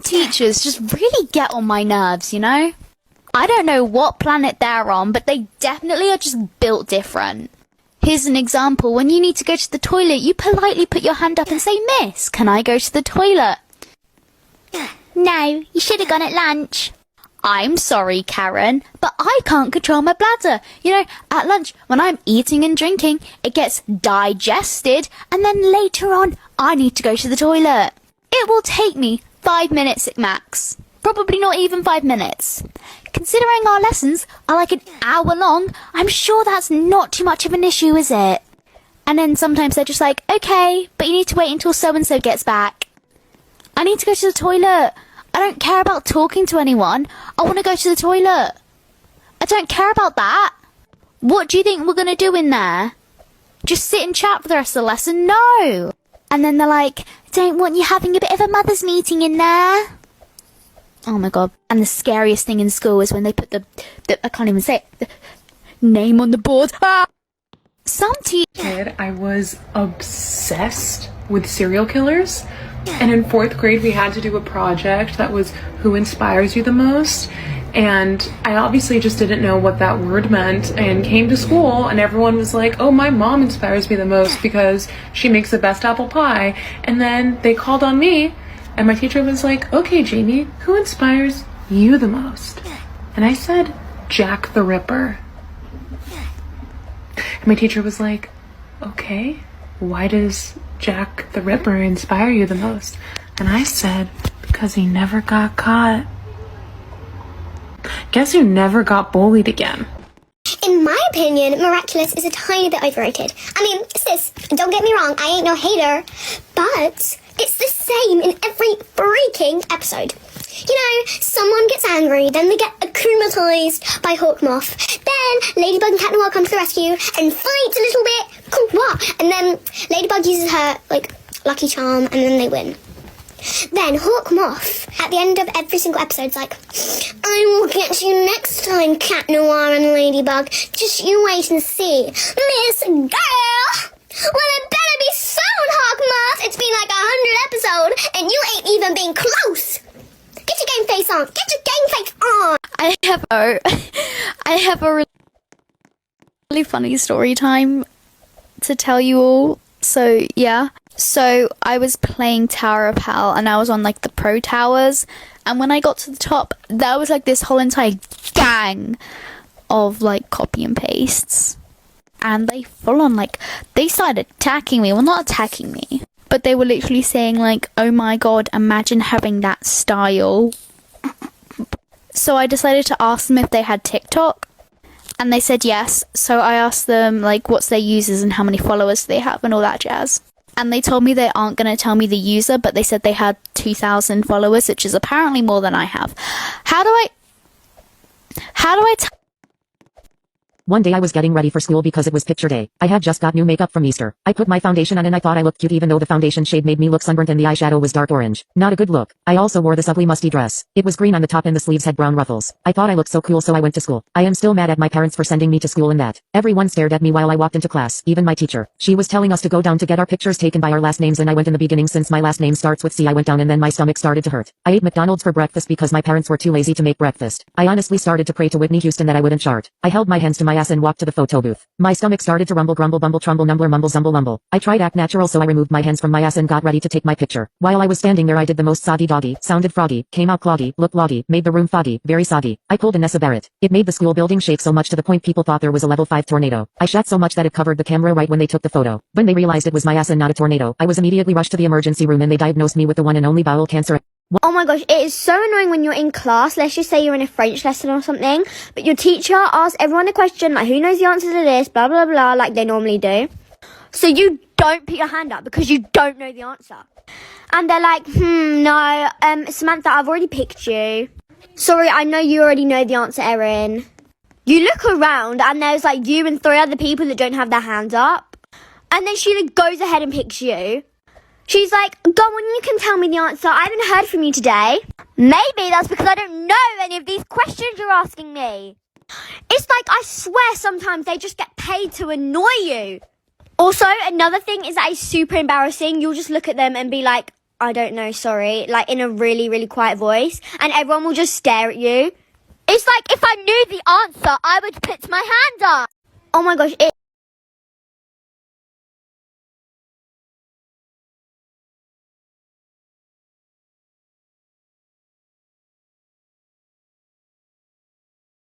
teachers just really get on my nerves, you know? I don't know what planet they're on, but they definitely are just built different. Here's an example. When you need to go to the toilet, you politely put your hand up and say, "Miss, can I go to the toilet?" "No, you should have gone at lunch." "I'm sorry, Karen, but I can't control my bladder. You know, at lunch, when I'm eating and drinking, it gets digested, and then later on, I need to go to the toilet. It will take me 5 minutes at max. Probably not even 5 minutes. Considering our lessons are like an hour long, I'm sure that's not too much of an issue, is it?" And then sometimes they're just like, "Okay, but you need to wait until so-and-so gets back." I need to go to the toilet. I don't care about talking to anyone. I want to go to the toilet. I don't care about that. What do you think we're going to do in there? Just sit and chat for the rest of the lesson? No. And then they're like, "Don't want you having a bit of a mother's meeting in there." Oh my god. And the scariest thing in school is when they put the I can't even say it, the name on the board. Ah! Some Kid, I was obsessed with serial killers. And in 4th grade, we had to do a project that was who inspires you the most. And I obviously just didn't know what that word meant and came to school and everyone was like, "Oh, my mom inspires me the most because she makes the best apple pie." And then they called on me and my teacher was like, "Okay, Jamie, who inspires you the most?" And I said, "Jack the Ripper." And my teacher was like, "Okay, why does Jack the Ripper inspire you the most?" And I said, "Because he never got caught." Guess who never got bullied again? In my opinion, miraculous is a tiny bit overrated. I mean, sis, don't get me wrong, I ain't no hater, but it's the same in every freaking episode. You know, someone gets angry, then they get acclimatized by Hawkmoth. Then Ladybug and Cat Noir come to the rescue and fight a little bit. And then Ladybug uses her, lucky charm, and then they win. Then Hawkmoth, at the end of every single episode, is like, "I will get you next time, Cat Noir and Ladybug. Just you wait and see. Miss Girl! Well, it better be soon, Hawkmoth. It's been like 100 episodes, and you ain't even been close. Get your game face on. Get your game face on." I have a really funny story time to tell you all. So, yeah. So, I was playing Tower of Hell, and I was on, the pro towers, and when I got to the top, there was, this whole entire gang of, copy and pastes, and they full on, they started attacking me. Well, not attacking me, but they were literally saying, "Oh my god, imagine having that style." So, I decided to ask them if they had TikTok, and they said yes. So, I asked them, what's their users and how many followers they have and all that jazz. And they told me they aren't going to tell me the user, but they said they had 2,000 followers, which is apparently more than I have. How do I One day I was getting ready for school because it was picture day. I had just got new makeup from Easter. I put my foundation on and I thought I looked cute even though the foundation shade made me look sunburnt and the eyeshadow was dark orange. Not a good look. I also wore this ugly musty dress. It was green on the top and the sleeves had brown ruffles. I thought I looked so cool so I went to school. I am still mad at my parents for sending me to school in that. Everyone stared at me while I walked into class, even my teacher. She was telling us to go down to get our pictures taken by our last names and I went in the beginning since my last name starts with C. I went down and then my stomach started to hurt. I ate McDonald's for breakfast because my parents were too lazy to make breakfast. I honestly started to pray to Whitney Houston that I wouldn't shart. I held my hands to my ass and walked to the photo booth. My stomach started to rumble, grumble, bumble, trumble, numbler, mumble, zumble, lumble. I tried act natural so I removed my hands from my ass and got ready to take my picture. While I was standing there I did the most soggy doggy, sounded froggy, came out cloggy, looked loggy, made the room foggy, very soggy. I pulled a Nessa Barrett. It made the school building shake so much to the point people thought there was a level 5 tornado. I shat so much that it covered the camera right when they took the photo. When they realized it was my ass and not a tornado, I was immediately rushed to the emergency room and they diagnosed me with the one and only bowel cancer. Oh my gosh, it is so annoying when you're in class, let's just say you're in a French lesson or something, but your teacher asks everyone a question, who knows the answer to this, blah, blah, blah, like they normally do. So you don't put your hand up because you don't know the answer. And they're like, no, Samantha, I've already picked you. Sorry, I know you already know the answer, Erin. You look around and there's you and 3 other people that don't have their hands up. And then she goes ahead and picks you. She's like, go on, you can tell me the answer. I haven't heard from you today. Maybe that's because I don't know any of these questions you're asking me. It's I swear sometimes they just get paid to annoy you. Also, another thing is that it's super embarrassing. You'll just look at them and be like, I don't know, sorry, like in a really, really quiet voice, and everyone will just stare at you. It's like if I knew the answer, I would put my hand up. Oh my gosh,